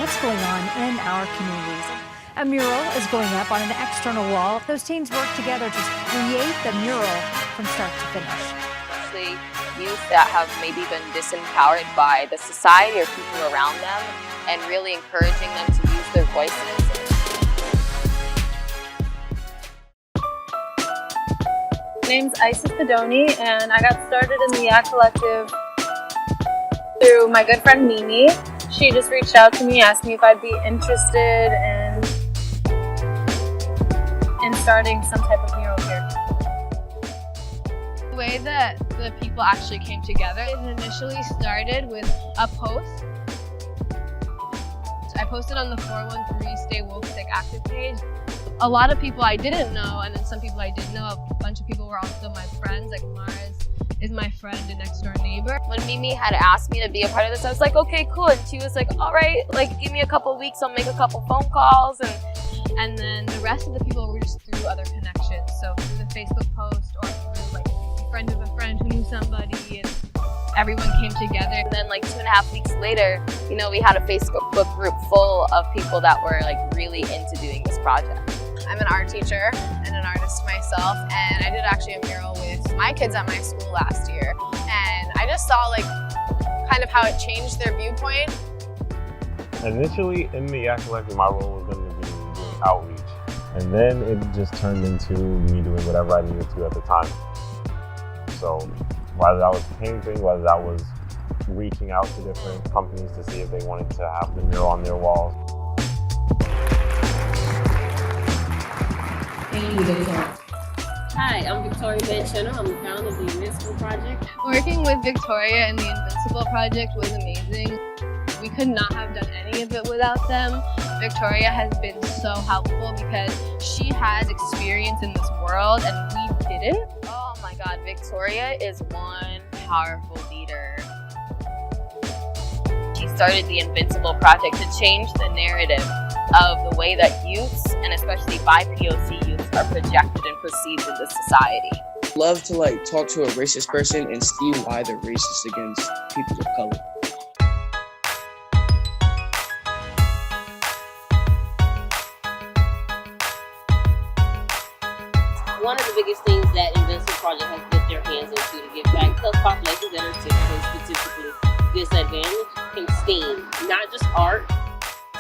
what's going on in our communities. A mural is going up on an external wall. Those teens work together to create the mural from start to finish. Especially youth that have maybe been disempowered by the society or people around them, and really encouraging them to use their voices. My name's Isis Pedoni, and I got started in the Yak Collective through my good friend Mimi. She just reached out to me, asked me if I'd be interested in starting some type of mural here. The way that the people actually came together, it initially started with a post. I posted on the 413 Stay Woke Sick Active page. A lot of people I didn't know, and then some people I did know. A bunch of people were also my friends, like Mars is my friend and next door neighbor. When Mimi had asked me to be a part of this, I was like, okay, cool. And she was like, all right, like give me a couple weeks, I'll make a couple phone calls. And then the rest of the people were just through other connections. So through the Facebook post or through like a friend of a friend who knew somebody, and everyone came together. And then like 2.5 weeks later, you know, we had a Facebook group full of people that were like really into doing this project. I'm an art teacher and an artist myself, and I did actually a mural with my kids at my school last year. And I just saw like kind of how it changed their viewpoint. Initially in the Yak Collective, my role was going to be doing outreach. And then it just turned into me doing whatever I needed to at the time. So whether that was painting, whether that was reaching out to different companies to see if they wanted to have the mural on their walls. Thank you, Victoria. Hi, I'm Victoria Benchino. I'm the founder of the Invincible project. Working with Victoria and the Invincible project was amazing. We could not have done any of it without them. Victoria has been so helpful because she has experience in this world and we didn't. Oh my God, Victoria is one powerful leader. She started the Invincible project to change the narrative of the way that youths, and especially BIPOC youths, are projected and perceived in this society. Love to like talk to a racist person and see why they're racist against people of color. One of the biggest things that Invincible project has dipped their hands into to give back to populations that are typically statistically disadvantaged in STEAM, not just art,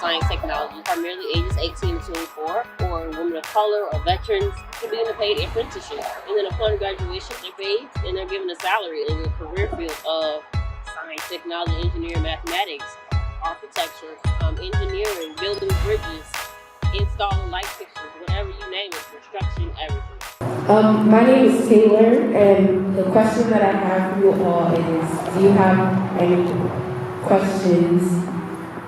science, technology, primarily ages 18 to 24, or women of color or veterans to be in a paid apprenticeship. And then upon graduation, they're paid and they're given a salary in the career field of science, technology, engineering, mathematics, architecture, engineering, building bridges, installing light fixtures, whatever you name it, construction, everything. My name is Taylor, and the question that I have for you all is, do you have any questions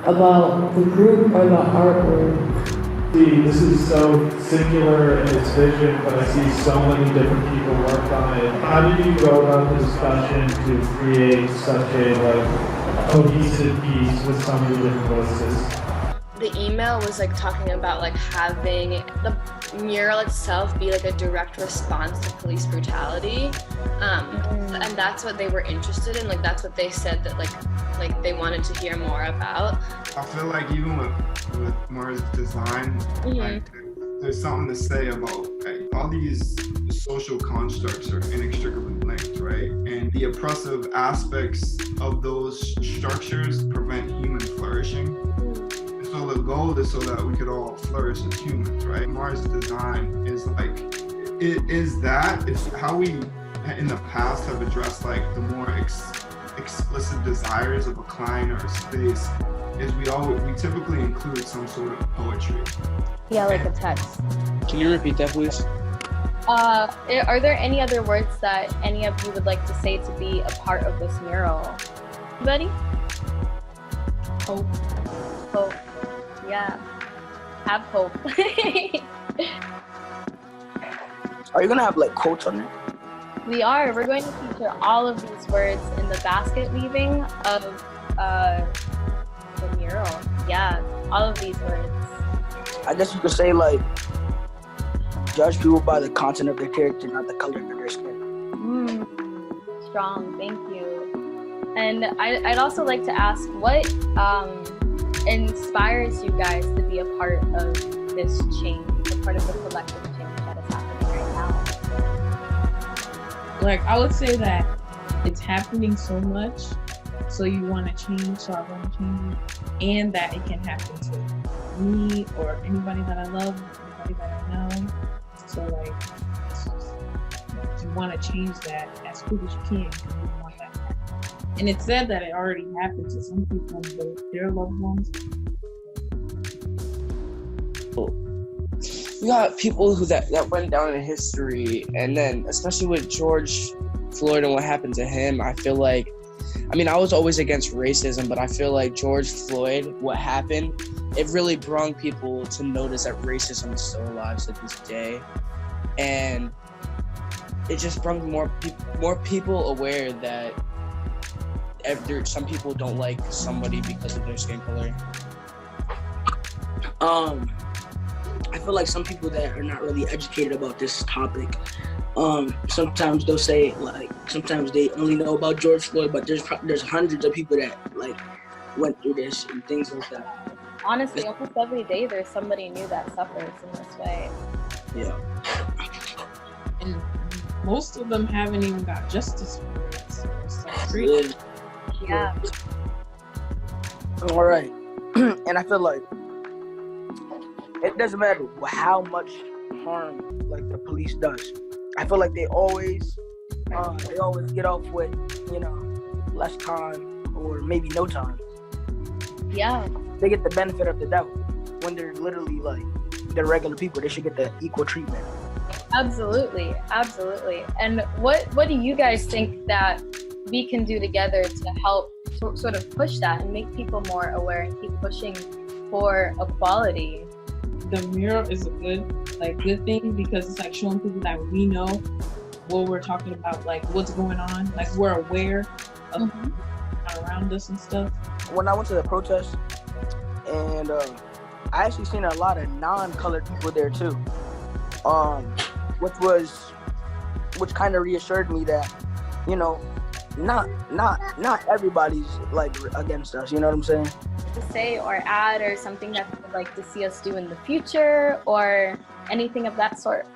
about the group or the artwork? See, this is so singular in its vision, but I see so many different people work on it. How did you go about the discussion to create such a cohesive piece with so many different voices? The email was like talking about like having the mural itself be like a direct response to police brutality, and that's what they were interested in. Like that's what they said that like they wanted to hear more about. I feel like even with Mars design, like there's something to say about like, all these social constructs are inextricably linked, right? And the oppressive aspects of those structures prevent human flourishing. So the goal is so that we could all flourish as humans, right? Mars design is like, it's how we in the past have addressed like the more explicit desires of a client or a space, is we typically include some sort of poetry. Yeah, like a text. Can you repeat that, please? Are there any other words that any of you would like to say to be a part of this mural? Anybody? Hope. Hope. Yeah. Have hope. Are you gonna have like quotes on it? We are. We're going to feature all of these words in the basket weaving of the mural. Yeah, all of these words. I guess you could say like, judge people by the content of their character, not the color of their skin. Strong, thank you. And I'd also like to ask, what inspires you guys to be a part of this change, a part of the collective change that is happening right now? Like, I would say that it's happening so much, so you want to change, so I want to change it, and that it can happen to me or anybody that I love, anybody that I know. So, like, it's just, you want to change that as quick as you can because you want that to happen. And it's said that it already happened to some people, their loved ones. We got people that went down in history, and then especially with George Floyd and what happened to him, I feel like, I mean, I was always against racism, but I feel like George Floyd, what happened, it really brought people to notice that racism is still alive to this day. And it just brought more people aware that some people don't like somebody because of their skin color. I feel like some people that are not really educated about this topic, sometimes they'll say, like, sometimes they only know about George Floyd, but there's hundreds of people that, like, went through this and things like that. Honestly, almost every day there's somebody new that suffers in this way. Yeah. And most of them haven't even got justice for it, so it's like crazy. Yeah. All right. And I feel like it doesn't matter how much harm, like, the police does. I feel like they always get off with, less time or maybe no time. Yeah. They get the benefit of the doubt when they're literally, like, they're regular people. They should get the equal treatment. Absolutely. And what do you guys think that we can do together to help sort of push that and make people more aware and keep pushing for equality? The mural is a good thing because it's like showing people that we know what we're talking about, like what's going on, like we're aware of around us and stuff. When I went to the protest, and I actually seen a lot of non-colored people there too, which kind of reassured me that, not everybody's, like, against us. You know what I'm saying? To say or add or something that you would like to see us do in the future or anything of that sort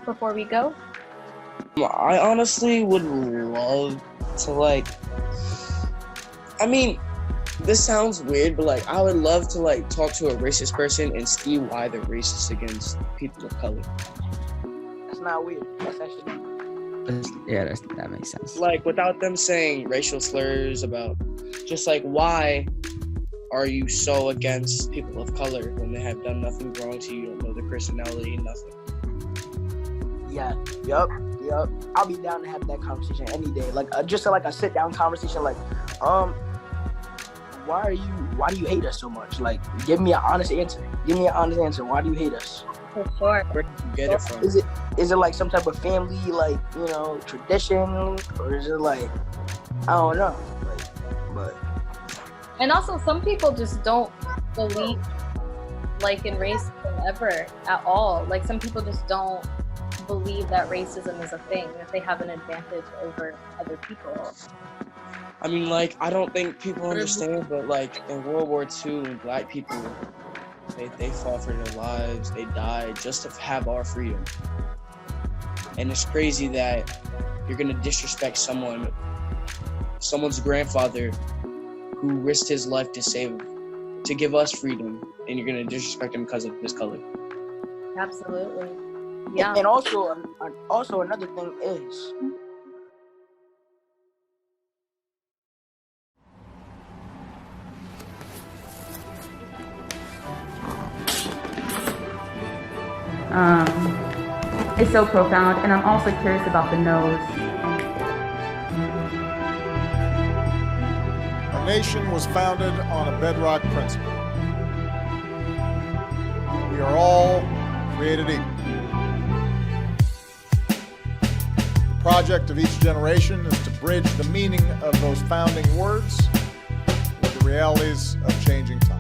before we go? I honestly would love to, like, I mean, this sounds weird, but, like, I would love to, like, talk to a racist person and see why they're racist against people of color. That's not weird. That's actually... Yeah, that makes sense. Like, without them saying racial slurs about, just like, why are you so against people of color when they have done nothing wrong to you? You don't know their personality, nothing. Yeah. Yup. I'll be down to have that conversation any day. Like, just like a sit down conversation. Like, why do you hate us so much? Like, give me an honest answer. Why do you hate us? For sure. Where did you get it from? Is it like some type of family, like, tradition, or is it like, I don't know, like, but. And also, some people just don't believe, like, in racism ever at all. Like, some people just don't believe that racism is a thing, that they have an advantage over other people. I mean, like, I don't think people understand, but, like, in World War II, Black people, they fought for their lives, they died just to have our freedom. And it's crazy that you're gonna disrespect someone's grandfather who risked his life to give us freedom, and you're gonna disrespect him because of his color. Absolutely. Yeah. And also another thing is, it's so profound, and I'm also curious about the nose. Our nation was founded on a bedrock principle. We are all created equal. The project of each generation is to bridge the meaning of those founding words with the realities of changing times.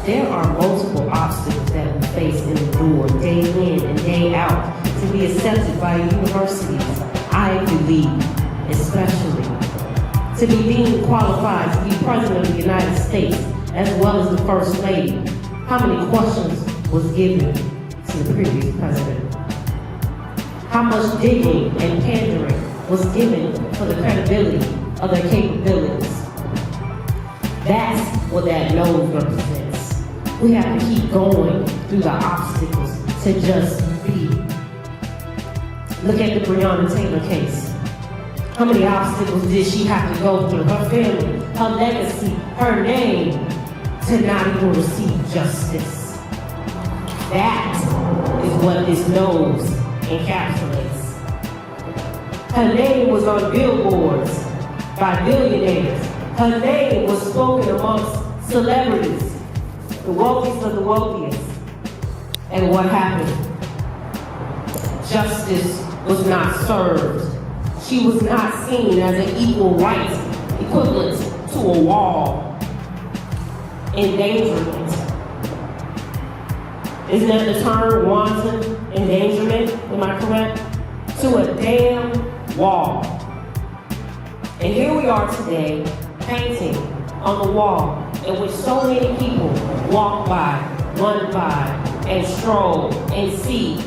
There are multiple obstacles that we face and endure day in and day out to be accepted by universities, Ivy League especially. To to be deemed qualified to be President of the United States as well as the First Lady? How many questions was given to the previous president? How much digging and pandering was given for the credibility of their capabilities? That's what that nose represents. We have to keep going through the obstacles to just be. Look at the Breonna Taylor case. How many obstacles did she have to go through? Her family, her legacy, her name, to not even receive justice. That is what this nose encapsulates. Her name was on billboards by billionaires. Her name was spoken amongst celebrities, the wealthiest of the wealthiest. And what happened? Justice was not served. She was not seen as an equal right, equivalent to a wall. Endangerment. Isn't that the term, wanton endangerment? Am I correct? To a damn wall. And here we are today, painting on the wall in which so many people walk by, run by, and stroll, and see,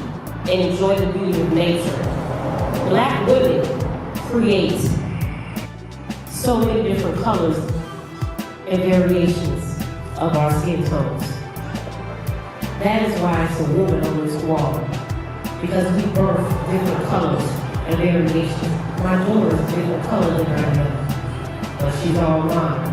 and enjoy the beauty of nature. Black women create so many different colors and variations of our skin tones. That is why it's a woman on this wall, because we birth different colors and variations. My daughter is different color than I am, but she's all mine.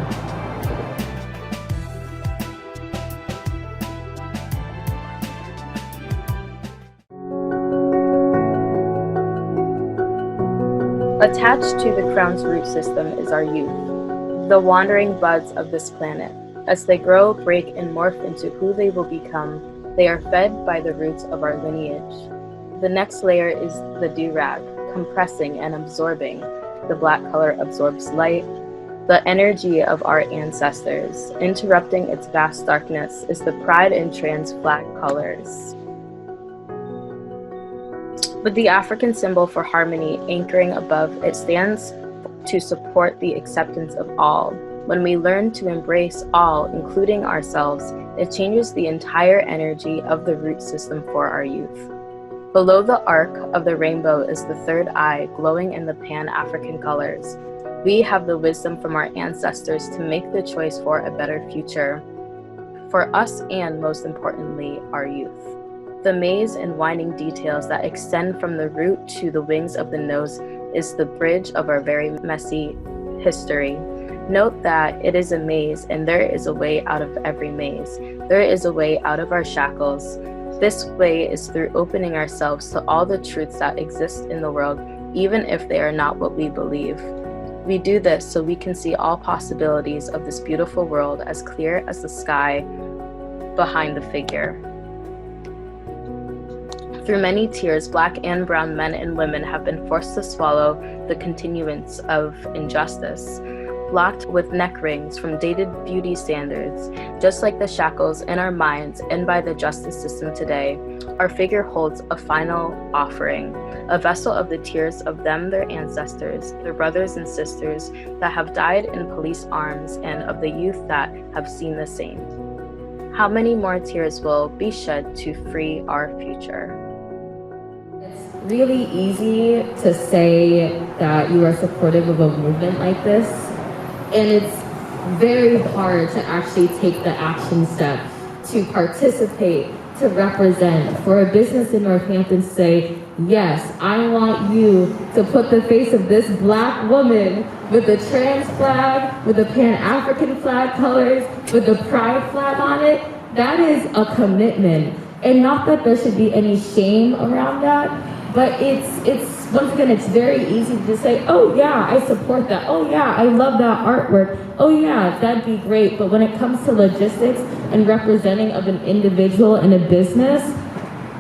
Attached to the crown's root system is our youth, the wandering buds of this planet. As they grow, break, and morph into who they will become, they are fed by the roots of our lineage. The next layer is the do-rag, compressing and absorbing. The black color absorbs light. The energy of our ancestors. Interrupting its vast darkness is the pride and trans flag colors. With the African symbol for harmony anchoring above, it stands to support the acceptance of all. When we learn to embrace all, including ourselves, it changes the entire energy of the root system for our youth. Below the arc of the rainbow is the third eye, glowing in the Pan-African colors. We have the wisdom from our ancestors to make the choice for a better future, for us and, most importantly, our youth. The maze and winding details that extend from the root to the wings of the nose is the bridge of our very messy history. Note that it is a maze, and there is a way out of every maze. There is a way out of our shackles. This way is through opening ourselves to all the truths that exist in the world, even if they are not what we believe. We do this so we can see all possibilities of this beautiful world as clear as the sky behind the figure. Through many tears, Black and brown men and women have been forced to swallow the continuance of injustice, locked with neck rings from dated beauty standards. Just like the shackles in our minds and by the justice system today, our figure holds a final offering, a vessel of the tears of them, their ancestors, their brothers and sisters that have died in police arms, and of the youth that have seen the same. How many more tears will be shed to free our future? Really easy to say that you are supportive of a movement like this, and it's very hard to actually take the action step to participate, to represent, for a business in Northampton to say, yes, I want you to put the face of this Black woman with the trans flag, with the Pan-African flag colors, with the pride flag on it. That is a commitment, and not that there should be any shame around that. But it's once again, it's very easy to just say, oh yeah, I support that. Oh yeah, I love that artwork. Oh yeah, that'd be great. But when it comes to logistics and representing of an individual and a business,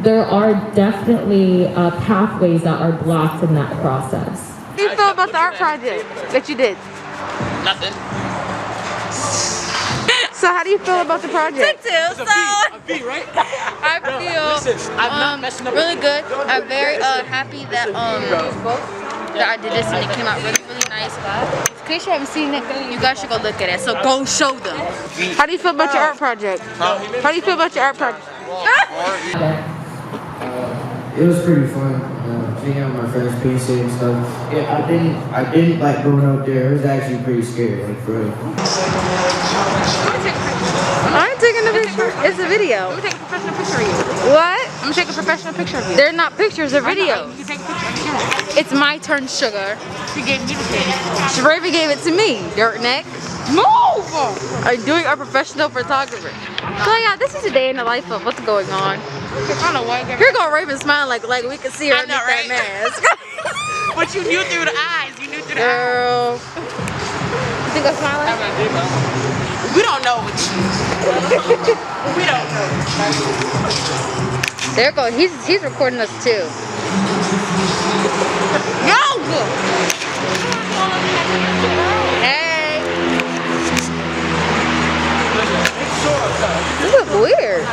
there are definitely pathways that are blocked in that process. How do you feel about the art project that you did? Nothing. So how do you feel about the project? It's a B, right? I feel really good. I'm very happy that I did this and it came out really, really nice. case you haven't seen it, you guys should go look at it. So go show them. How do you feel about your art project? How do you feel about your art project? It was pretty fun. Seeing out my friends painting and stuff. Yeah, I didn't like going out there. It was actually pretty scary, like for real. I ain't taking a picture. It's a video. I'm gonna take a professional picture of you. What? I'm gonna take a professional picture of you. They're not pictures, they're videos. You can take a picture. It's my turn, sugar. She gave me the picture. Raven gave it to me, dirt neck. Move! I'm doing a professional photographer. So yeah, this is a day in the life of what's going on. Here go Raven smiling like we can see her underneath that mask. But you knew through the eyes. You knew through the Girl. eyes. You think I'm smiling? We don't know what you. We don't know. There go. He's recording us too. Yo! Hey. This looks weird.